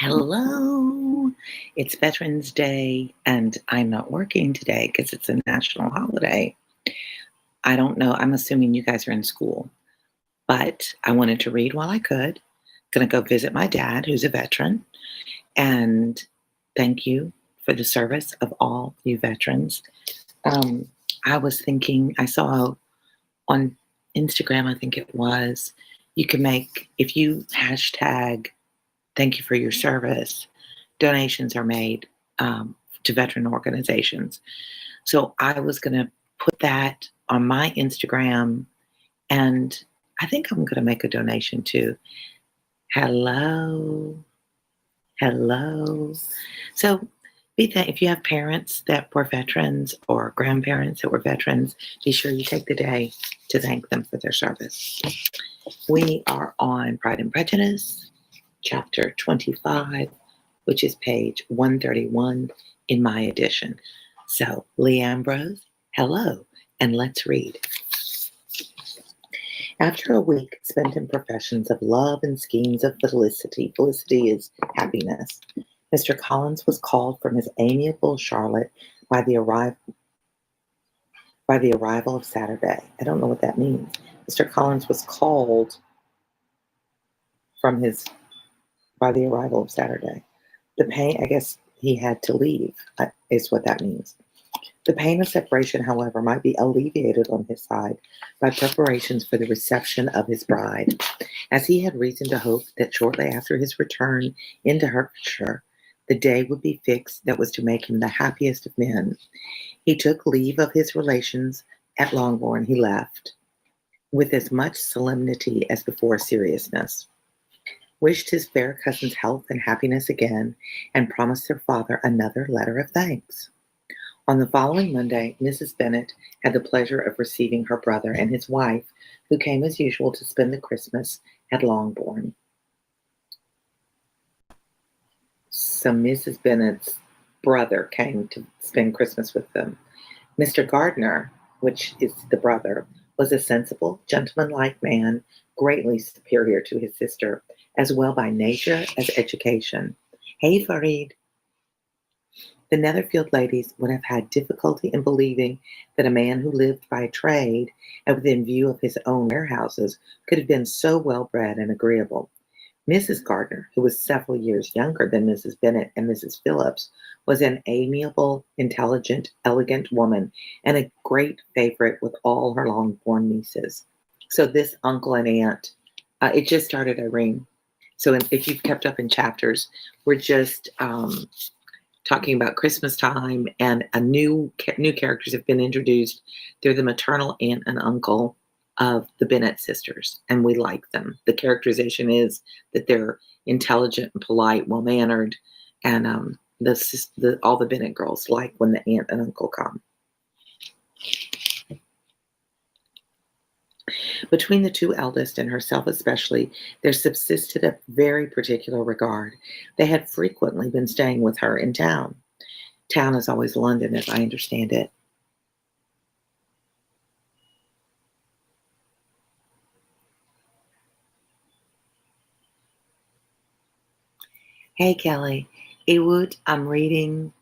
Hello. It's Veterans Day, and I'm not working today because it's a national holiday. I don't know. I'm assuming you guys are in school, but I wanted to read while I could. Gonna go visit my dad, who's a veteran, and thank you for the service of all you veterans. Um, I was thinking, I saw on Instagram, I think it was, you can make, if you hashtag thank you for your service, donations are made to veteran organizations. So I was going to put that on my Instagram, and I think I'm going to make a donation too. Hello, hello. So if you have parents that were veterans or grandparents that were veterans, be sure you take the day to thank them for their service. We are on Pride and Prejudice, chapter 25, which is page 131 in my edition. So, Lee Ambrose, hello, and let's read. After a week spent in professions of love and schemes of felicity is happiness, Mr. Collins was called from his amiable Charlotte by the arrival of Saturday. I don't know what that means. Mr. Collins was called by the arrival of Saturday. The pain, I guess he had to leave, is what that means. The pain of separation, however, might be alleviated on his side by preparations for the reception of his bride, as he had reason to hope that shortly after his return into Hertfordshire, the day would be fixed that was to make him the happiest of men. He took leave of his relations at Longbourn. He left with as much solemnity as before seriousness, wished his fair cousin's health and happiness again, and promised their father another letter of thanks. On the following Monday, Mrs. Bennet had the pleasure of receiving her brother and his wife, who came as usual to spend the Christmas at Longbourn. So Mrs. Bennet's brother came to spend Christmas with them. Mr. Gardiner, which is the brother, was a sensible, gentlemanlike man, greatly superior to his sister, as well by nature as education. Hey, Farid. The Netherfield ladies would have had difficulty in believing that a man who lived by trade and within view of his own warehouses could have been so well-bred and agreeable. Mrs. Gardiner, who was several years younger than Mrs. Bennet and Mrs. Phillips, was an amiable, intelligent, elegant woman, and a great favorite with all her Longbourn nieces. So this uncle and aunt, it just started, Irene. So if you've kept up in chapters, we're just talking about Christmas time, and new characters have been introduced. They're the maternal aunt and uncle of the Bennet sisters, and we like them. The characterization is that they're intelligent and polite, well-mannered, and all the Bennet girls like when the aunt and uncle come. Between the two eldest and herself especially, there subsisted a very particular regard. They had frequently been staying with her in town. Town is always London, as I understand it. Hey, Kelly. Ewood, I'm reading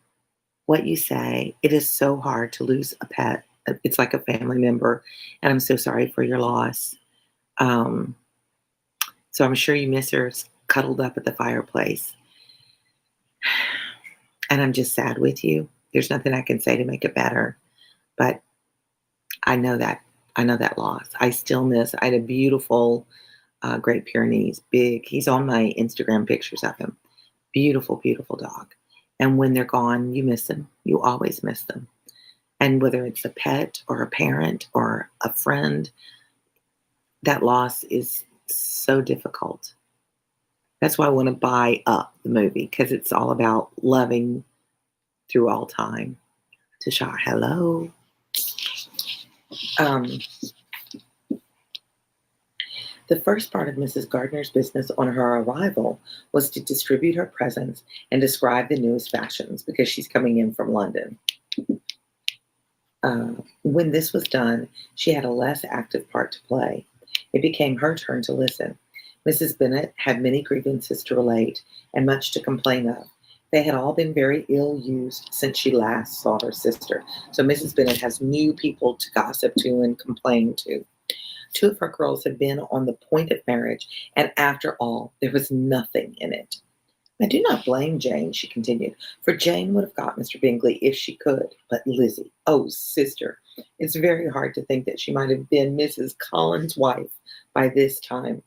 what you say. It is so hard to lose a pet. It's like a family member, and I'm so sorry for your loss. So I'm sure you miss her cuddled up at the fireplace. And I'm just sad with you. There's nothing I can say to make it better, but I know that loss. I had a beautiful Great Pyrenees, big. He's on my Instagram pictures of him. Beautiful, beautiful dog. And when they're gone, you miss them. You always miss them. And whether it's a pet or a parent or a friend, that loss is so difficult. That's why I want to buy up the movie, because it's all about loving through all time. Tashar, hello. The first part of Mrs. Gardiner's business on her arrival was to distribute her presents and describe the newest fashions, because she's coming in from London. When this was done, she had a less active part to play. It became her turn to listen. Mrs. Bennet had many grievances to relate and much to complain of. They had all been very ill used since she last saw her sister. So Mrs. Bennet has new people to gossip to and complain to. Two of her girls had been on the point of marriage, and after all, there was nothing in it. I do not blame Jane, she continued, for Jane would have got Mr. Bingley if she could. But Lizzie, oh, sister, it's very hard to think that she might have been Mrs. Collins's wife by this time.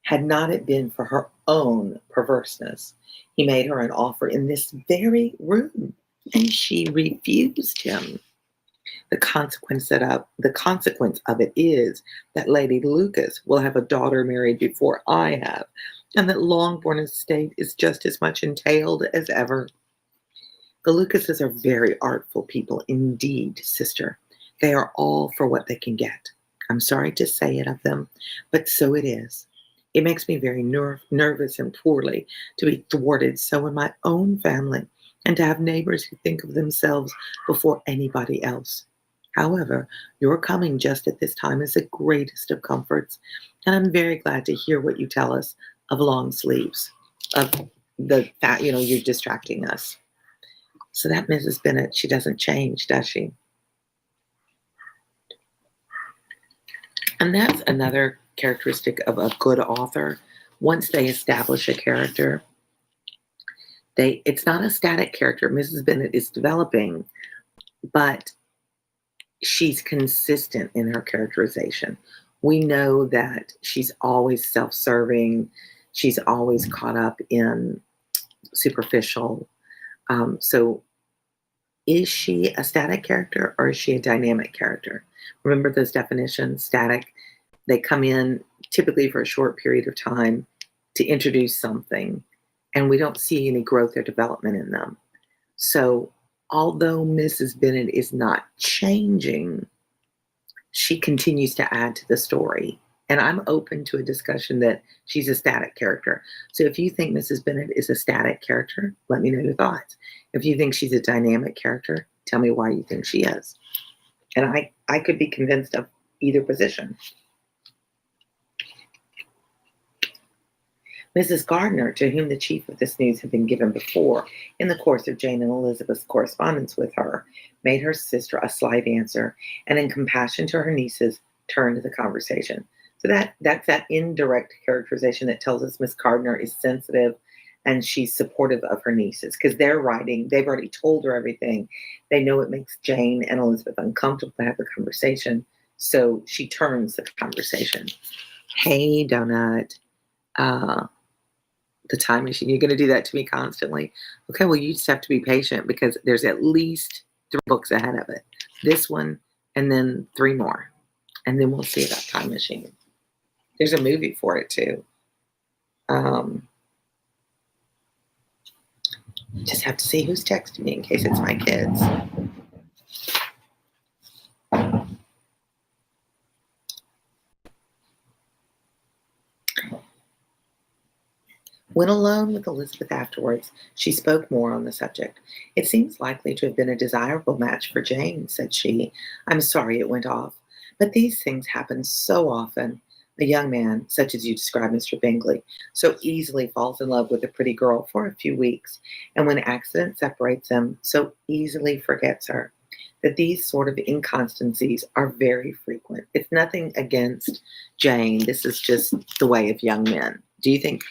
Had not it been for her own perverseness, he made her an offer in this very room, and she refused him. The consequence of it is that Lady Lucas will have a daughter married before I have, and that Longbourn estate is just as much entailed as ever. The Lucases are very artful people indeed, sister. They are all for what they can get. I'm sorry to say it of them, but so it is. It makes me very nervous and poorly to be thwarted so in my own family, and to have neighbors who think of themselves before anybody else. However, your coming just at this time is the greatest of comforts, and I'm very glad to hear what you tell us of long sleeves, of the fact, you're distracting us. So that Mrs. Bennet, she doesn't change, does she? And that's another characteristic of a good author. Once they establish a character, it's not a static character. Mrs. Bennet is developing, but she's consistent in her characterization. We know that she's always self-serving. She's always caught up in superficial. So is she a static character or is she a dynamic character? Remember those definitions? Static, they come in typically for a short period of time to introduce something, and we don't see any growth or development in them. So although Mrs. Bennet is not changing, she continues to add to the story. And I'm open to a discussion that she's a static character. So if you think Mrs. Bennet is a static character, let me know your thoughts. If you think she's a dynamic character, tell me why you think she is. And I could be convinced of either position. Mrs. Gardiner, to whom the chief of this news had been given before, in the course of Jane and Elizabeth's correspondence with her, made her sister a slight answer, and in compassion to her nieces, turned the conversation. So that's that indirect characterization that tells us Miss Gardiner is sensitive and she's supportive of her nieces, because they're writing, they've already told her everything. They know it makes Jane and Elizabeth uncomfortable to have the conversation, so she turns the conversation. Hey, Donut. The time machine. You're going to do that to me constantly. Okay, well, you just have to be patient because there's at least 3 books ahead of it. This one, and then 3 more. And then we'll see about Time Machine. There's a movie for it, too. Just have to see who's texting me in case it's my kids. When alone with Elizabeth afterwards, she spoke more on the subject. It seems likely to have been a desirable match for Jane, said she. I'm sorry it went off. But these things happen so often. A young man, such as you describe Mr. Bingley, so easily falls in love with a pretty girl for a few weeks, and when accident separates them, so easily forgets her. That these sort of inconstancies are very frequent. It's nothing against Jane. This is just the way of young men. Do you think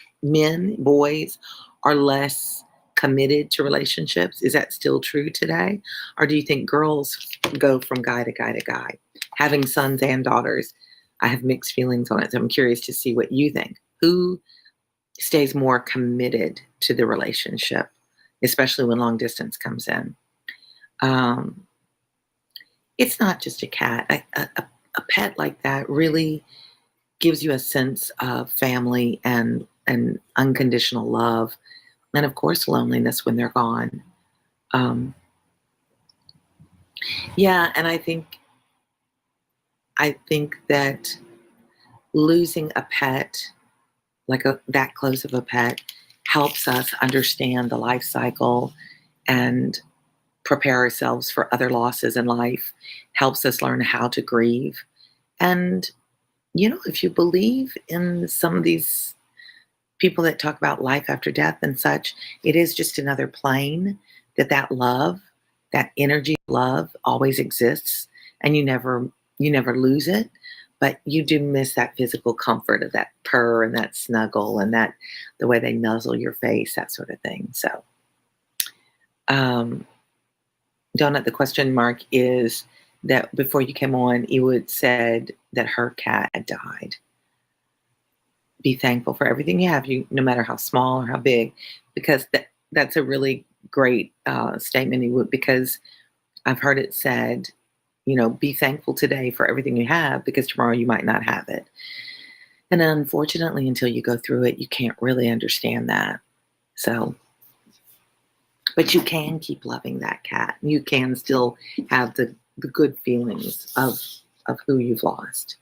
boys, are less committed to relationships? Is that still true today? Or do you think girls go from guy to guy to guy? Having sons and daughters, I have mixed feelings on it. So I'm curious to see what you think. Who stays more committed to the relationship, especially when long distance comes in? It's not just a cat. A pet like that really gives you a sense of family and unconditional love, and of course loneliness when they're gone. And I think that losing a pet, like that close of a pet, helps us understand the life cycle and prepare ourselves for other losses in life, helps us learn how to grieve. And if you believe in some of these people that talk about life after death and such, it is just another plane that love, that energy of love always exists, and you never lose it, but you do miss that physical comfort of that purr and that snuggle and that the way they nuzzle your face, that sort of thing. So, um, Donut, the question mark is that before you came on, you had said that her cat had died. Be thankful for everything you have, no matter how small or how big, because that's a really great statement. Because I've heard it said, be thankful today for everything you have, because tomorrow you might not have it. And unfortunately, until you go through it, you can't really understand that. So, but you can keep loving that cat. You can still have the good feelings of who you've lost.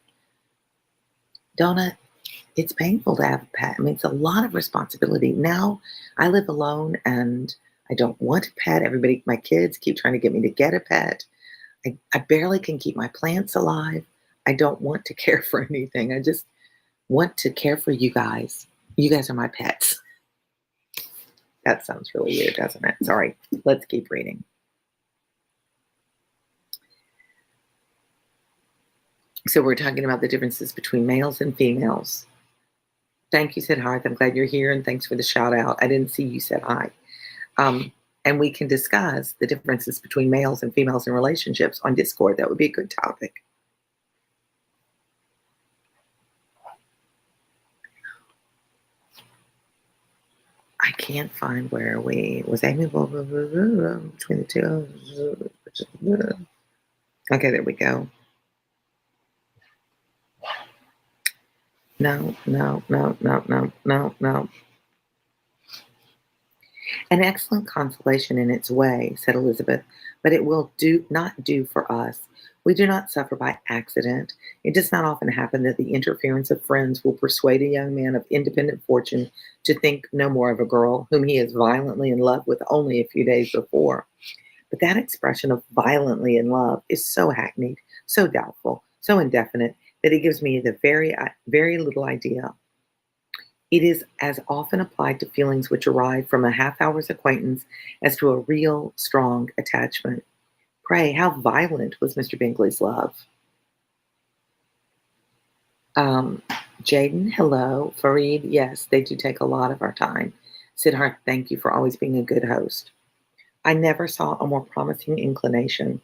Donut, it's painful to have a pet. I mean, it's a lot of responsibility. Now I live alone and I don't want a pet. My kids keep trying to get me to get a pet. I barely can keep my plants alive. I don't want to care for anything. I just want to care for you guys. You guys are my pets. That sounds really weird, doesn't it? Sorry. Let's keep reading. So we're talking about the differences between males and females. Thank you, Siddharth. I'm glad you're here, and thanks for the shout out. I didn't see you said hi. And we can discuss the differences between males and females in relationships on Discord. That would be a good topic. I can't find where we was amiable between the two. Okay, there we go. No. An excellent consolation in its way, said Elizabeth, but it will not do for us. We do not suffer by accident. It does not often happen that the interference of friends will persuade a young man of independent fortune to think no more of a girl whom he is violently in love with only a few days before. But that expression of violently in love is so hackneyed, so doubtful, so indefinite, that it gives me the very little idea. It is as often applied to feelings which arrive from a half-hour's acquaintance as to a real, strong attachment. Pray, how violent was Mr. Bingley's love? Jaden, hello. Fareed, yes, they do take a lot of our time. Siddharth, thank you for always being a good host. I never saw a more promising inclination.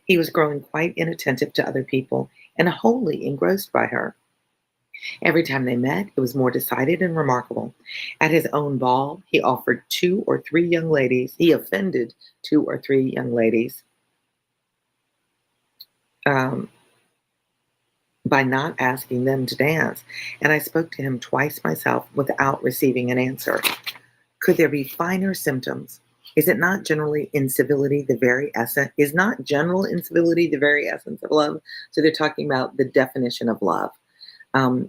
He was growing quite inattentive to other people and wholly engrossed by her. Every time they met, it was more decided and remarkable. At his own ball, he offended 2 or 3 young ladies by not asking them to dance, and I spoke to him twice myself without receiving an answer. Could there be finer symptoms? Is not general incivility the very essence of love? So they're talking about the definition of love.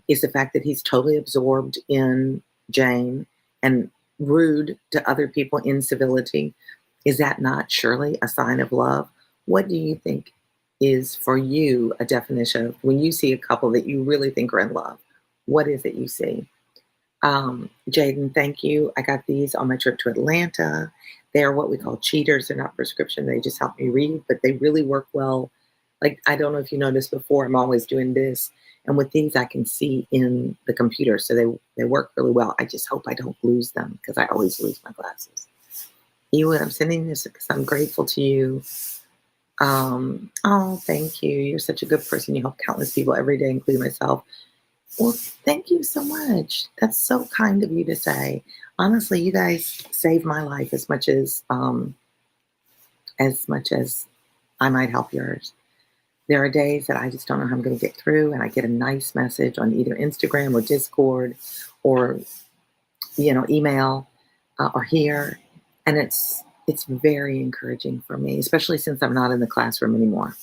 Is the fact that he's totally absorbed in Jane and rude to other people, incivility, is that not surely a sign of love? What do you think is for you a definition of when you see a couple that you really think are in love? What is it you see? Jaden, thank you. I got these on my trip to Atlanta. They're what we call cheaters. They're not prescription. They just help me read, but they really work well. Like, I don't know if you noticed before, I'm always doing this. And with these, I can see in the computer. So they work really well. I just hope I don't lose them because I always lose my glasses. Ewan, I'm sending this because I'm grateful to you. Oh, thank you. You're such a good person. You help countless people every day, including myself. Well, thank you so much. That's so kind of you to say. Honestly, you guys saved my life as much as I might help yours. There are days that I just don't know how I'm going to get through, and I get a nice message on either Instagram or Discord or, email or here, and it's very encouraging for me, especially since I'm not in the classroom anymore.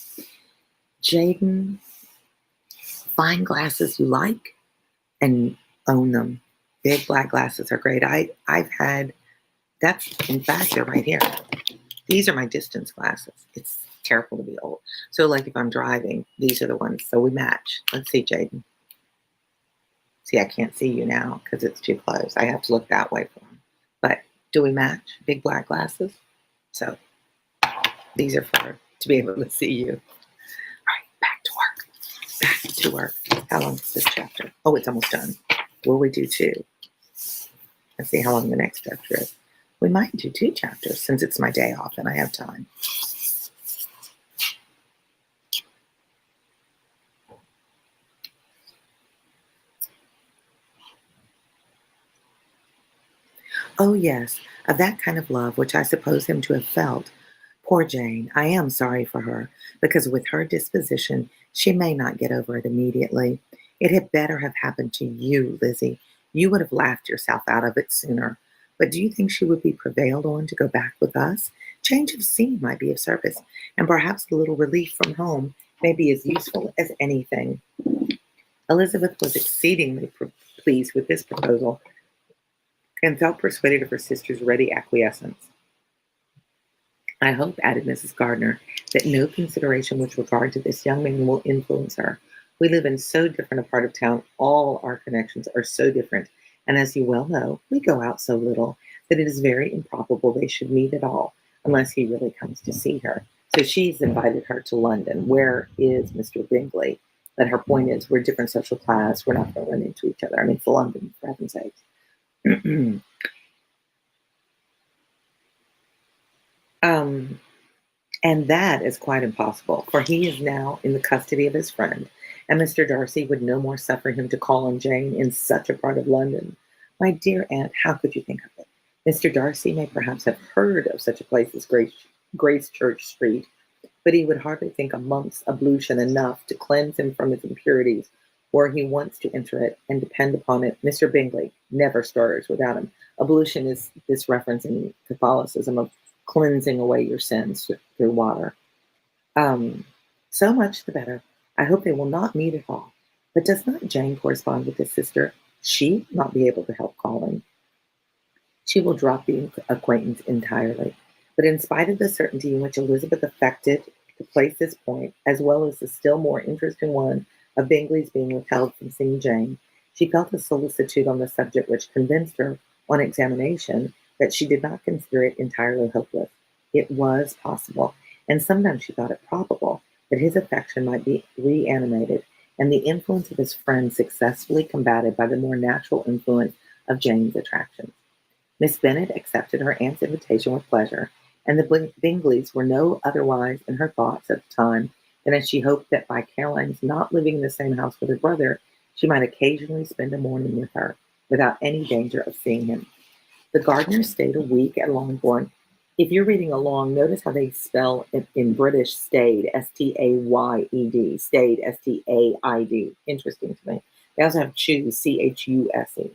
Jaden, find glasses you like and own them. Big black glasses are great. I've had, in fact, they're right here. These are my distance glasses. It's terrible to be old. So like if I'm driving, these are the ones. So we match. Let's see, Jaden. See, I can't see you now because it's too close. I have to look that way for them. But do we match? Big black glasses? So these are for to be able to see you. All right, back to work. Back to work. How long is this chapter? Oh, it's almost done. Will we do two? Let's see how long the next chapter is. We might do two chapters since it's my day off and I have time. Oh, yes, of that kind of love which I suppose him to have felt. Poor Jane, I am sorry for her, because with her disposition, she may not get over it immediately. It had better have happened to you, Lizzie. You would have laughed yourself out of it sooner. But do you think she would be prevailed on to go back with us? Change of scene might be of service, and perhaps a little relief from home may be as useful as anything. Elizabeth was exceedingly pleased with this proposal, and felt persuaded of her sister's ready acquiescence. I hope, added Mrs. Gardiner, that no consideration with regard to this young man will influence her. We live in so different a part of town, all our connections are so different, and as you well know, we go out so little that it is very improbable they should meet at all, unless he really comes to see her. So she's invited her to London. Where is Mr. Bingley? But her point is, we're different social class, we're not going to run into each other. I mean, for London, for heaven's sakes. um, and that is quite impossible, for he is now in the custody of his friend, and Mr. Darcy would no more suffer him to call on Jane in such a part of London. My dear aunt, how could you think of it? Mr. Darcy may perhaps have heard of such a place as Grace Church Street, but he would hardly think a monk's ablution enough to cleanse him from his impurities were he once to enter it, and depend upon it, Mr. Bingley never stirs without him. Ablution is this reference in Catholicism of cleansing away your sins through water. So much the better. I hope they will not meet at all. But does not Jane correspond with his sister? She will not be able to help calling. She will drop the acquaintance entirely. But in spite of the certainty in which Elizabeth affected to place this point, as well as the still more interesting one of Bingley's being withheld from seeing Jane, she felt a solicitude on the subject which convinced her, on examination, that she did not consider it entirely hopeless. It was possible, and sometimes she thought it probable, that his affection might be reanimated, and the influence of his friend successfully combated by the more natural influence of Jane's attractions. Miss Bennet accepted her aunt's invitation with pleasure, and the Bingleys were no otherwise in her thoughts at the time than as she hoped that by Caroline's not living in the same house with her brother, she might occasionally spend a morning with her, without any danger of seeing him. The Gardiners stayed a week at Longbourn. If you're reading along, notice how they spell it in British stayed, S-T-A-Y-E-D, stayed, S-T-A-I-D. Interesting to me. They also have choose, C-H-U-S-E.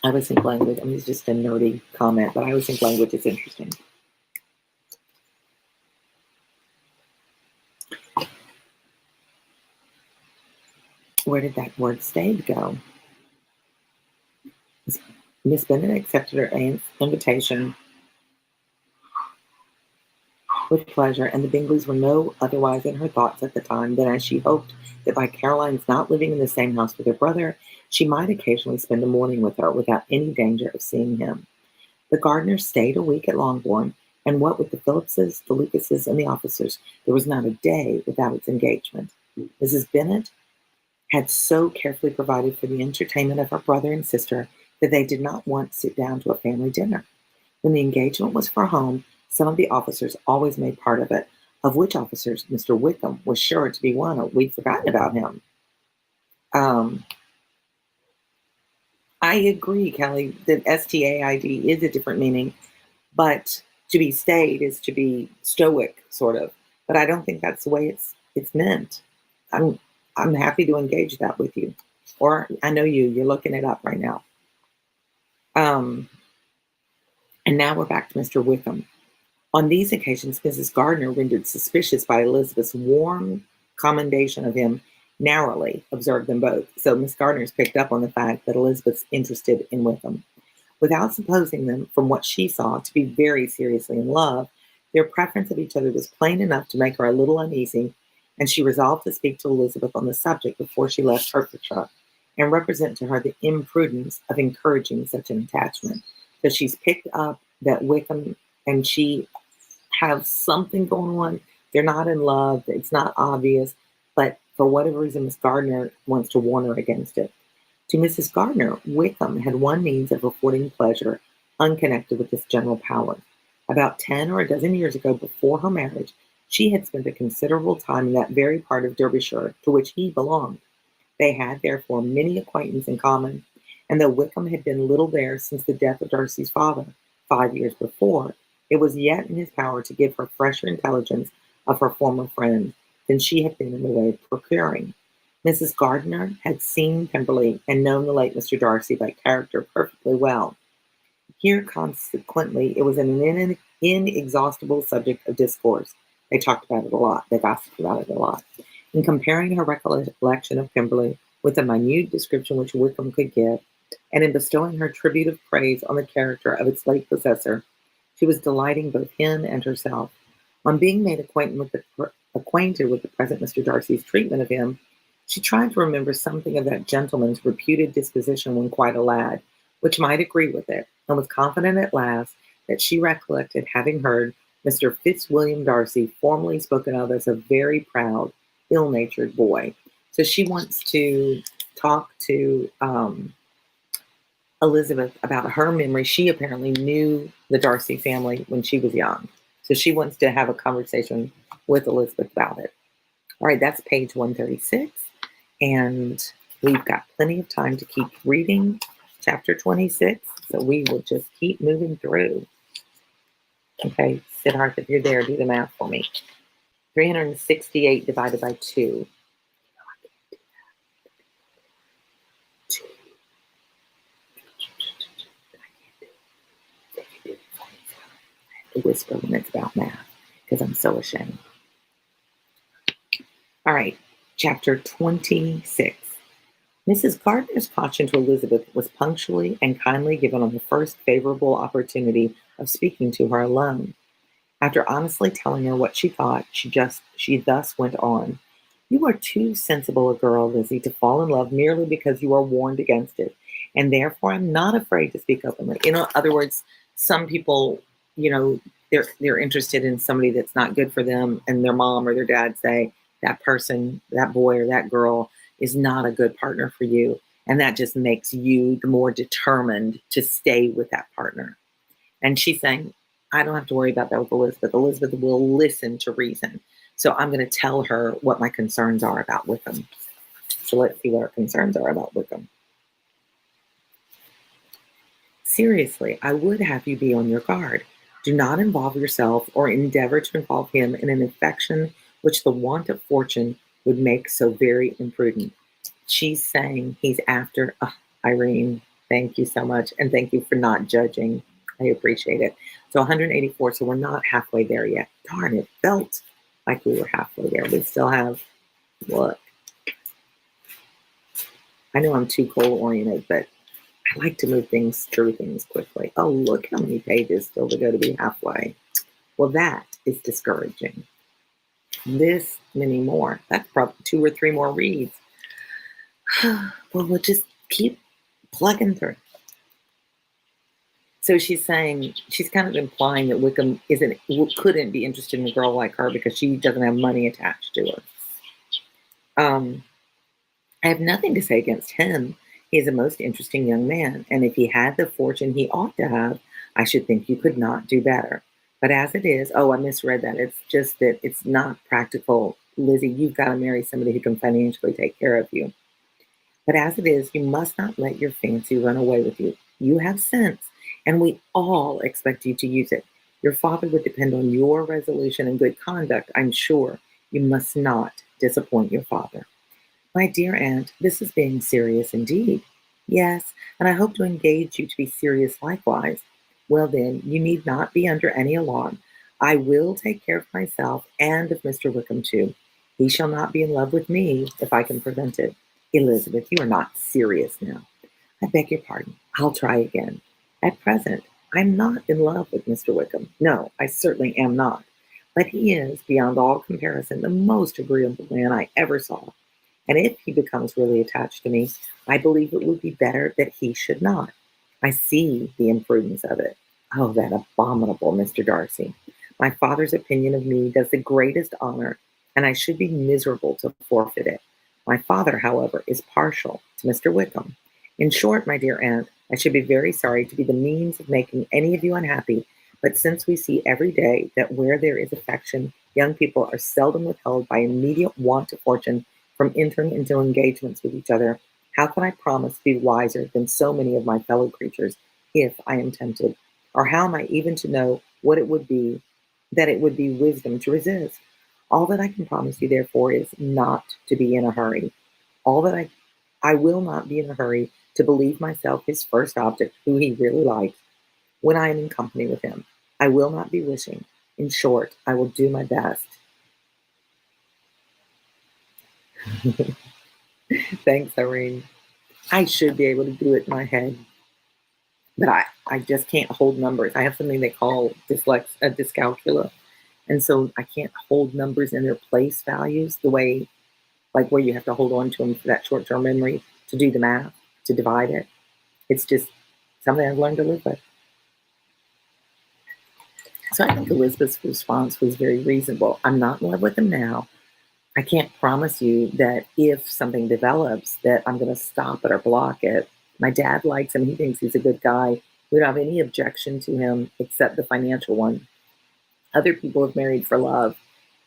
I always think language, I mean, it's just a nerdy comment, but I always think language is interesting. Where did that word stayed go? Miss Bennet accepted her aunt's invitation with pleasure, and the Bingleys were no otherwise in her thoughts at the time than as she hoped that by Caroline's not living in the same house with her brother, she might occasionally spend a morning with her without any danger of seeing him. The Gardiners stayed a week at Longbourn, and what with the Phillipses, the Lucases, and the officers, there was not a day without its engagement. Mrs. Bennet had so carefully provided for the entertainment of her brother and sister that they did not once sit down to a family dinner. When the engagement was for home, some of the officers always made part of it, of which officers Mr. Wickham was sure to be one. We'd forgotten about him. I agree, Kelly, that S-T-A-I-D is a different meaning, but to be staid is to be stoic, sort of. But I don't think that's the way it's meant. I'm happy to engage that with you. Or I know you're looking it up right now. And now we're back to Mr. Wickham. On these occasions, Mrs. Gardiner, rendered suspicious by Elizabeth's warm commendation of him, narrowly observed them both. So Miss Gardiner's picked up on the fact that Elizabeth's interested in Wickham. Without supposing them, from what she saw, to be very seriously in love, their preference of each other was plain enough to make her a little uneasy, and she resolved to speak to Elizabeth on the subject before she left Hertfordshire, and represent to her the imprudence of encouraging such an attachment. So she's picked up that Wickham and she have something going on. They're not in love. It's not obvious, but for whatever reason, Miss Gardner wants to warn her against it. To Mrs. Gardner, Wickham had one means of affording pleasure unconnected with this general power. About 10 or a dozen years ago, before her marriage, she had spent a considerable time in that very part of Derbyshire to which he belonged. They had, therefore, many acquaintances in common, and though Wickham had been little there since the death of Darcy's father, 5 years before, it was yet in his power to give her fresher intelligence of her former friend than she had been in the way of procuring. Mrs. Gardner had seen Pemberley and known the late Mr. Darcy by character perfectly well. Here, consequently, it was an inexhaustible subject of discourse. They talked about it a lot. They gossiped about it a lot. In comparing her recollection of Pemberley with the minute description which Wickham could give, and in bestowing her tribute of praise on the character of its late possessor, she was delighting both him and herself. On being made acquainted with the present Mr. Darcy's treatment of him, she tried to remember something of that gentleman's reputed disposition when quite a lad, which might agree with it, and was confident at last that she recollected having heard Mr. Fitzwilliam Darcy formerly spoken of as a very proud, ill-natured boy. So she wants to talk to Elizabeth about her memory. She apparently knew the Darcy family when she was young. So she wants to have a conversation with Elizabeth about it. All right, that's page 136. And we've got plenty of time to keep reading chapter 26. So we will just keep moving through. Okay, Siddharth, if you're there, do the math for me. 368 divided by 2. Whisper when it's about math because I'm so ashamed. All right, chapter 26. Mrs. Gardner's caution to Elizabeth was punctually and kindly given on the first favorable opportunity of speaking to her alone. After honestly telling her what she thought, she thus went on. You are too sensible a girl, Lizzie, to fall in love merely because you are warned against it, and therefore I'm not afraid to speak openly. In other words, some people, they're interested in somebody that's not good for them, and their mom or their dad say that person, that boy or that girl is not a good partner for you, and that just makes you the more determined to stay with that partner. And she's saying, I don't have to worry about that with Elizabeth. Elizabeth will listen to reason. So I'm going to tell her what my concerns are about Wickham. So let's see what our concerns are about Wickham. Seriously, I would have you be on your guard. Do not involve yourself or endeavor to involve him in an affection which the want of fortune would make so very imprudent. She's saying he's after, Irene, thank you so much. And thank you for not judging. I appreciate it. So 184, so we're not halfway there yet. Darn, it felt like we were halfway there. We still have, look. I know I'm too goal-oriented, but I like to move things through things quickly. Oh, look how many pages still to go to be halfway. Well, that is discouraging. This many more. That's probably 2 or 3 more reads. Well, we'll just keep plugging through. So she's saying, she's kind of implying that Wickham couldn't be interested in a girl like her because she doesn't have money attached to her. I have nothing to say against him. He is a most interesting young man, and if he had the fortune he ought to have, I should think you could not do better. But as it is, I misread that. It's just that it's not practical. Lizzie, you've got to marry somebody who can financially take care of you. But as it is, you must not let your fancy run away with you. You have sense, and we all expect you to use it. Your father would depend on your resolution and good conduct, I'm sure. You must not disappoint your father. My dear aunt, this is being serious indeed. Yes, and I hope to engage you to be serious likewise. Well then, you need not be under any alarm. I will take care of myself and of Mr. Wickham too. He shall not be in love with me if I can prevent it. Elizabeth, you are not serious now. I beg your pardon. I'll try again. At present, I'm not in love with Mr. Wickham. No, I certainly am not. But he is, beyond all comparison, the most agreeable man I ever saw. And if he becomes really attached to me, I believe it would be better that he should not. I see the imprudence of it. Oh, that abominable Mr. Darcy. My father's opinion of me does the greatest honor, and I should be miserable to forfeit it. My father, however, is partial to Mr. Wickham. In short, my dear aunt, I should be very sorry to be the means of making any of you unhappy, but since we see every day that where there is affection, young people are seldom withheld by immediate want of fortune from entering into engagements with each other, how can I promise to be wiser than so many of my fellow creatures if I am tempted? Or how am I even to know what it would be that it would be wisdom to resist? All that I can promise you, therefore, is not to be in a hurry. All that I will not be in a hurry to believe myself his first object, who he really likes, when I am in company with him. I will not be wishing. In short, I will do my best. Thanks, Irene. I should be able to do it in my head, but I just can't hold numbers. I have something they call dyscalculia. And so I can't hold numbers in their place values the way, like where you have to hold on to them for that short term memory to do the math, to divide it. It's just something I've learned to live with. So I think Elizabeth's response was very reasonable. I'm not in love with him now. I can't promise you that if something develops that I'm going to stop it or block it. My dad likes him. He thinks he's a good guy. We don't have any objection to him except the financial one. Other people have married for love,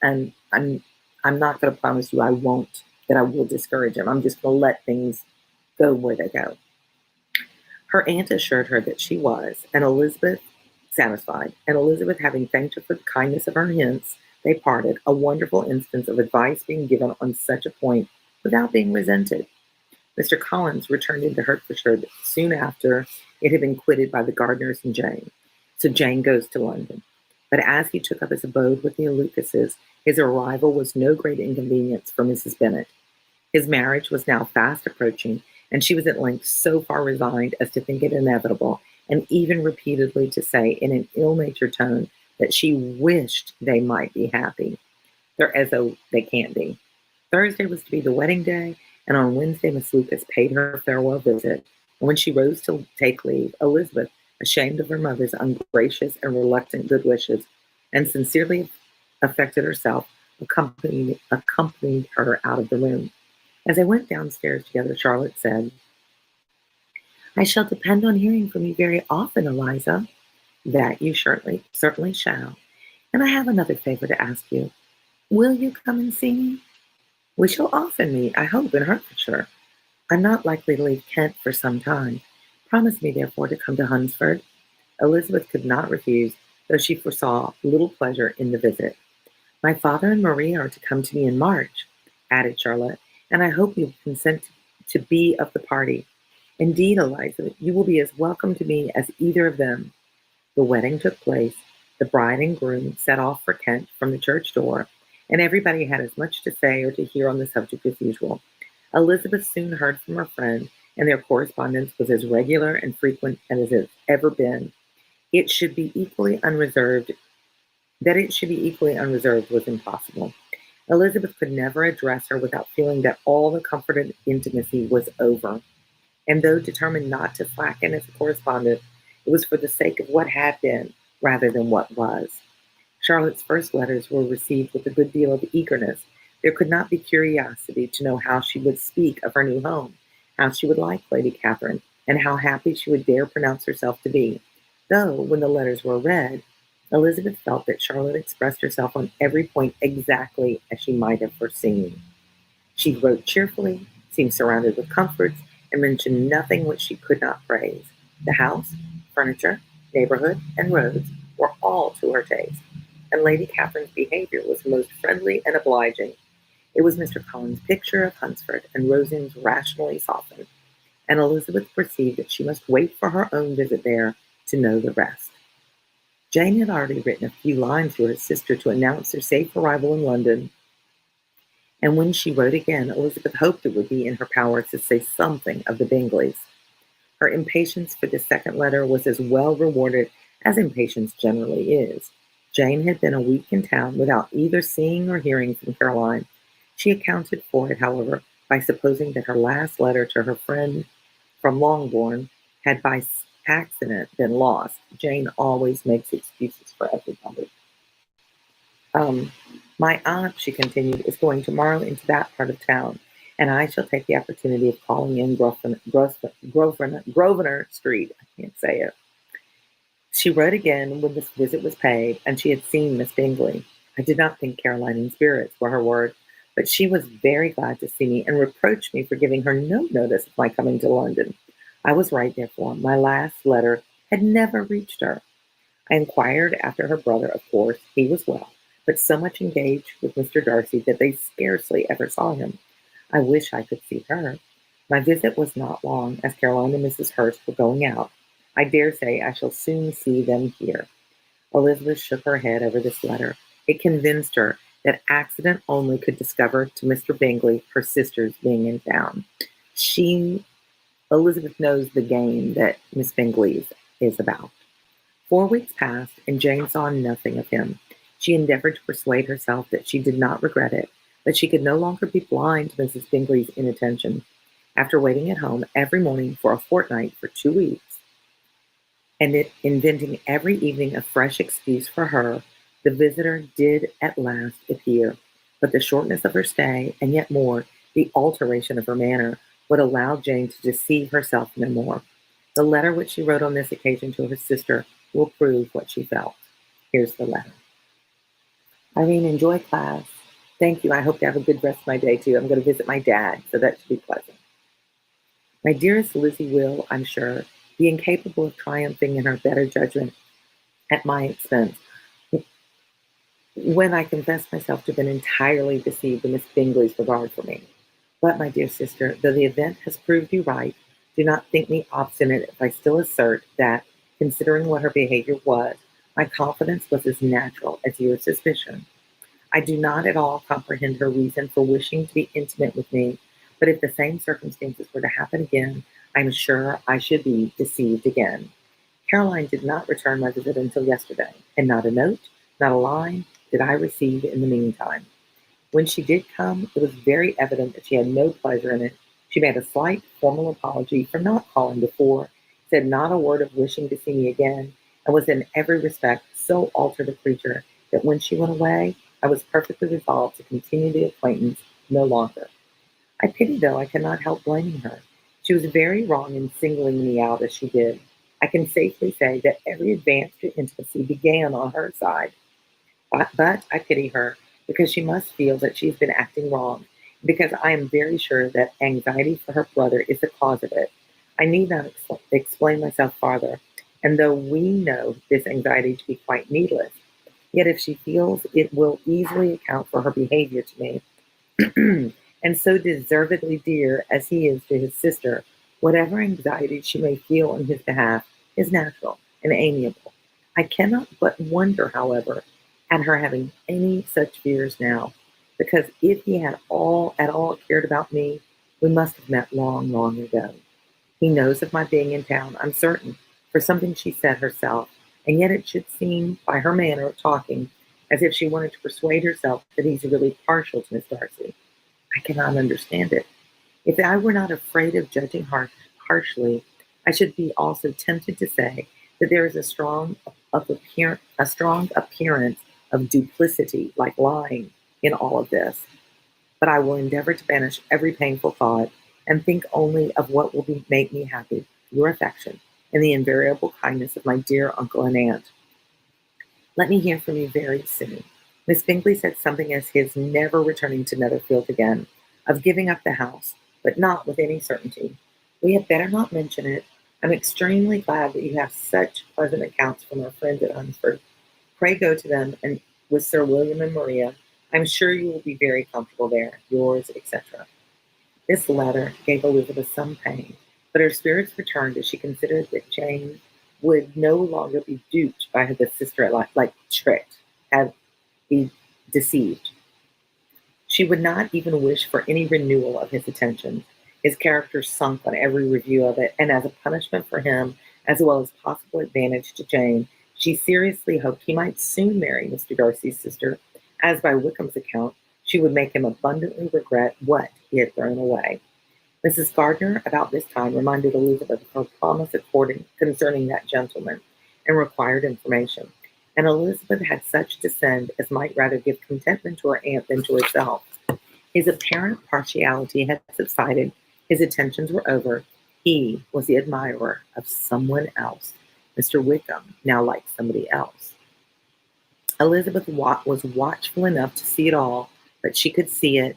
and I'm not going to promise you that I will discourage him. I'm just going to let things go where they go. Her aunt assured her that she was, and Elizabeth satisfied. And Elizabeth, having thanked her for the kindness of her hints, they parted, a wonderful instance of advice being given on such a point without being resented. Mr. Collins returned into Hertfordshire soon after it had been quitted by the Gardners and Jane. So Jane goes to London. But as he took up his abode with the Lucases, his arrival was no great inconvenience for Mrs. Bennet. His marriage was now fast approaching, and she was at length so far resigned as to think it inevitable, and even repeatedly to say in an ill-natured tone that she wished they might be happy. They're as though they can't be. Thursday was to be the wedding day, and on Wednesday Miss Lucas paid her farewell visit. And when she rose to take leave, Elizabeth, ashamed of her mother's ungracious and reluctant good wishes, and sincerely affected herself, accompanied her out of the room. As they went downstairs together, Charlotte said, I shall depend on hearing from you very often, Eliza. That you certainly shall. And I have another favor to ask you. Will you come and see me? We shall often meet, I hope, in Hertfordshire. I'm not likely to leave Kent for some time. Promise me, therefore, to come to Hunsford. Elizabeth could not refuse, though she foresaw little pleasure in the visit. My father and Maria are to come to me in March, added Charlotte, and I hope you will consent to be of the party. Indeed, Eliza, you will be as welcome to me as either of them. The wedding took place. The bride and groom set off for Kent from the church door, and everybody had as much to say or to hear on the subject as usual. Elizabeth soon heard from her friend, and their correspondence was as regular and frequent as it has ever been. It should be equally unreserved. That it should be equally unreserved was impossible. Elizabeth could never address her without feeling that all the comfort and intimacy was over. And though determined not to slacken as a correspondent, it was for the sake of what had been rather than what was. Charlotte's first letters were received with a good deal of eagerness. There could not be curiosity to know how she would speak of her new home, how she would like Lady Catherine, and how happy she would dare pronounce herself to be. Though, when the letters were read, Elizabeth felt that Charlotte expressed herself on every point exactly as she might have foreseen. She wrote cheerfully, seemed surrounded with comforts, and mentioned nothing which she could not praise. The house, furniture, neighborhood, and roads were all to her taste, and Lady Catherine's behavior was most friendly and obliging. It was Mr. Collins' picture of Hunsford, and Rosings rationally softened, and Elizabeth perceived that she must wait for her own visit there to know the rest. Jane had already written a few lines to her sister to announce their safe arrival in London, and when she wrote again, Elizabeth hoped it would be in her power to say something of the Bingleys. Her impatience for the second letter was as well rewarded as impatience generally is. Jane had been a week in town without either seeing or hearing from Caroline. She accounted for it, however, by supposing that her last letter to her friend from Longbourn had by accident been lost. Jane always makes excuses for everybody. Um, my aunt, she continued, is going tomorrow into that part of town, and I shall take the opportunity of calling in Grosvenor Street. I can't say it. She wrote again when this visit was paid, and she had seen Miss Bingley. I did not think Caroline in spirits, were her words, but she was very glad to see me and reproached me for giving her no notice of my coming to London. I was right, therefore. My last letter had never reached her. I inquired after her brother, of course. He was well, but so much engaged with Mr. Darcy that they scarcely ever saw him. I wish I could see her. My visit was not long, as Caroline and Mrs. Hurst were going out. I dare say I shall soon see them here. Elizabeth shook her head over this letter. It convinced her that accident only could discover to Mr. Bingley her sister's being in town. Elizabeth knows the game that Miss Bingley is about. 4 weeks passed, and Jane saw nothing of him. She endeavored to persuade herself that she did not regret it, but she could no longer be blind to Mrs. Bingley's inattention. After waiting at home every morning for a fortnight for 2 weeks, and inventing every evening a fresh excuse for her, the visitor did at last appear. But the shortness of her stay, and yet more, the alteration of her manner, would allow Jane to deceive herself no more. The letter which she wrote on this occasion to her sister will prove what she felt. Here's the letter. Irene, enjoy class. Thank you. I hope to have a good rest of my day, too. I'm going to visit my dad, so that should be pleasant. My dearest Lizzie will, I'm sure, be incapable of triumphing in her better judgment at my expense, when I confess myself to have been entirely deceived in Miss Bingley's regard for me. But, my dear sister, though the event has proved you right, do not think me obstinate if I still assert that, considering what her behavior was, my confidence was as natural as your suspicion. I do not at all comprehend her reason for wishing to be intimate with me, but if the same circumstances were to happen again, I am sure I should be deceived again. Caroline did not return my visit until yesterday, and not a note, not a line, did I receive in the meantime. When she did come, it was very evident that she had no pleasure in it. She made a slight formal apology for not calling before, said not a word of wishing to see me again, and was in every respect so altered a creature that when she went away, I was perfectly resolved to continue the acquaintance no longer. I pity, though I cannot help blaming her. She was very wrong in singling me out as she did. I can safely say that every advance to intimacy began on her side. But I pity her, because she must feel that she's been acting wrong, because I am very sure that anxiety for her brother is the cause of it. I need not explain myself farther, and though we know this anxiety to be quite needless, yet if she feels it will easily account for her behavior to me, and so deservedly dear as he is to his sister, whatever anxiety she may feel on his behalf is natural and amiable. I cannot but wonder, however, at her having any such fears now, because if he had at all cared about me, we must have met long, long ago. He knows of my being in town, I'm certain, for something she said herself, and yet it should seem, by her manner of talking, as if she wanted to persuade herself that he's really partial to Miss Darcy. I cannot understand it. If I were not afraid of judging harshly, I should be also tempted to say that there is a strong appearance of duplicity, like lying, in all of this. But I will endeavor to banish every painful thought and think only of what will make me happy, your affection, and the invariable kindness of my dear uncle and aunt. Let me hear from you very soon. Miss Bingley said something as his never returning to Netherfield again, of giving up the house, but not with any certainty. We had better not mention it. I'm extremely glad that you have such pleasant accounts from our friends at Hunsford. Pray go to them, and with Sir William and Maria. I'm sure you will be very comfortable there. Yours, etc. This letter gave Elizabeth some pain, but her spirits returned as she considered that Jane would no longer be duped by her sister, like tricked, be deceived. She would not even wish for any renewal of his attentions. His character sunk on every review of it, and as a punishment for him, as well as possible advantage to Jane, She seriously hoped he might soon marry Mr. Darcy's sister, as by Wickham's account, she would make him abundantly regret what he had thrown away. Mrs. Gardiner, about this time, reminded Elizabeth of her promise at court concerning that gentleman, and required information. And Elizabeth had such descent as might rather give contentment to her aunt than to herself. His apparent partiality had subsided, his attentions were over. He was the admirer of someone else. Mr. Wickham now liked somebody else. Elizabeth was watchful enough to see it all, but she could see it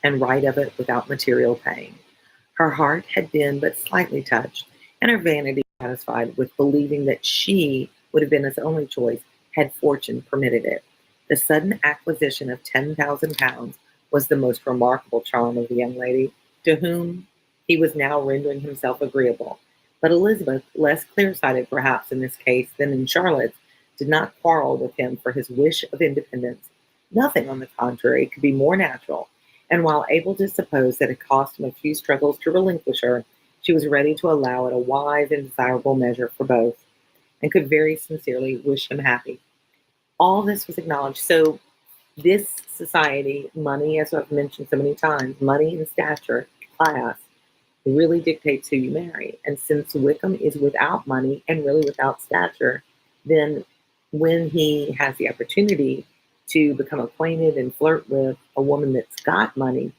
and write of it without material pain. Her heart had been but slightly touched, and her vanity satisfied with believing that she would have been his only choice had fortune permitted it. The sudden acquisition of £10,000 was the most remarkable charm of the young lady, to whom he was now rendering himself agreeable. But Elizabeth, less clear-sighted perhaps in this case than in Charlotte's, did not quarrel with him for his wish of independence. Nothing, on the contrary, could be more natural, and while able to suppose that it cost him a few struggles to relinquish her, she was ready to allow it a wise and desirable measure for both, and could very sincerely wish him happy. All this was acknowledged. So this society, money, as I've mentioned so many times, money and stature, class, really dictates who you marry. And since Wickham is without money and really without stature, then when he has the opportunity to become acquainted and flirt with a woman that's got money,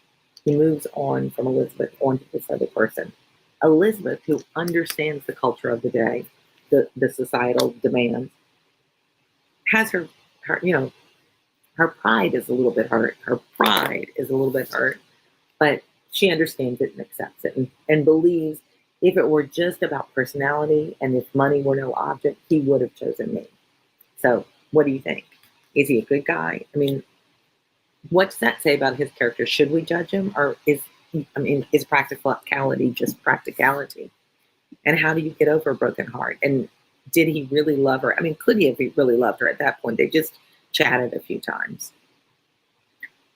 he moves on from Elizabeth onto this other person. Elizabeth, who understands the culture of the day, the societal demands, has her her pride is a little bit hurt. Her pride is a little bit hurt, but she understands it and accepts it, and believes if it were just about personality and if money were no object, he would have chosen me. So what do you think? Is he a good guy? I mean, what does that say about his character? Should we judge him, or is practicality just practicality? And how do you get over a broken heart? And did he really love her? I mean, could he have really loved her at that point? They just chatted a few times.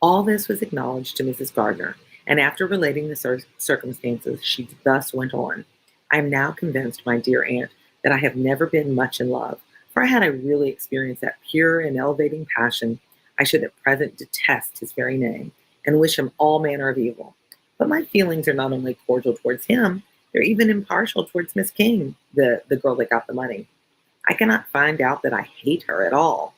All this was acknowledged to Mrs. Gardiner, and after relating the circumstances, she thus went on. I am now convinced, my dear aunt, that I have never been much in love, for had I really experienced that pure and elevating passion, I should at present detest his very name, and wish him all manner of evil. But my feelings are not only cordial towards him, they're even impartial towards Miss King, the girl that got the money. I cannot find out that I hate her at all,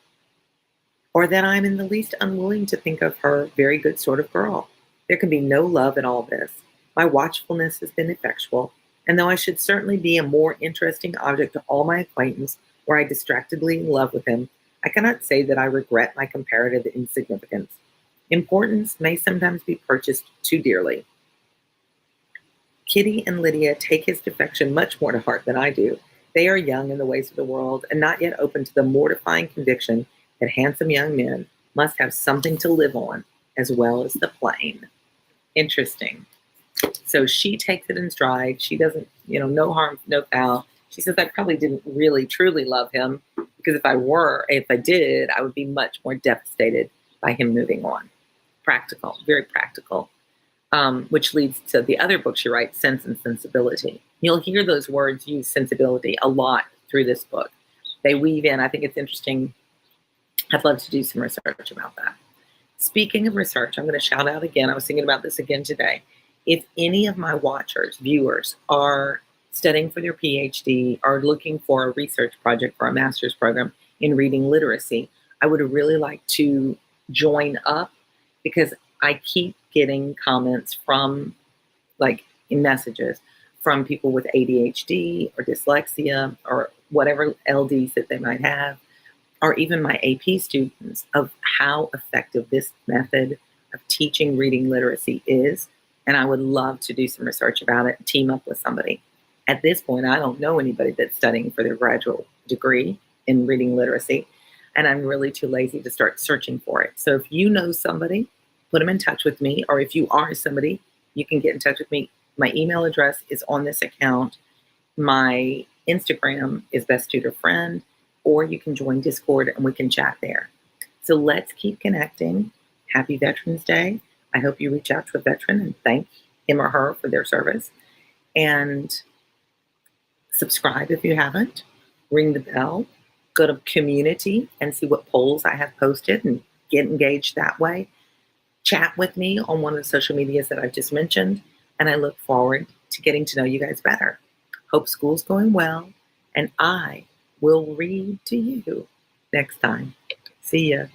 or that I am in the least unwilling to think of her very good sort of girl. There can be no love in all this. My watchfulness has been effectual, and though I should certainly be a more interesting object to all my acquaintance were I distractedly in love with him, I cannot say that I regret my comparative insignificance. Importance may sometimes be purchased too dearly. Kitty and Lydia take his defection much more to heart than I do. They are young in the ways of the world, and not yet open to the mortifying conviction that handsome young men must have something to live on, as well as the plain. Interesting. So she takes it in stride. She doesn't, no harm, no foul. She says, I probably didn't really, truly love him, because if I did, I would be much more devastated by him moving on. Practical, very practical. Which leads to the other book she writes, Sense and Sensibility. You'll hear those words used, sensibility, a lot through this book. They weave in. I think it's interesting. I'd love to do some research about that. Speaking of research, I'm going to shout out again. I was thinking about this again today. If any of my watchers, viewers, are studying for their PhD or looking for a research project for a master's program in reading literacy, I would really like to join up, because I keep getting comments from, in messages, from people with ADHD or dyslexia or whatever LDs that they might have, or even my AP students, of how effective this method of teaching reading literacy is. And I would love to do some research about it, team up with somebody. At this point, I don't know anybody that's studying for their graduate degree in reading literacy, and I'm really too lazy to start searching for it. So if you know somebody, put them in touch with me, or if you are somebody, you can get in touch with me. My email address is on this account. My Instagram is Best Tutor Friend, or you can join Discord and we can chat there. So let's keep connecting. Happy Veterans Day. I hope you reach out to a veteran and thank him or her for their service. And subscribe if you haven't. ring the bell, go to community and see what polls I have posted and get engaged that way. Chat with me on one of the social medias that I've just mentioned, and I look forward to getting to know you guys better. Hope school's going well, and I will read to you next time. See ya.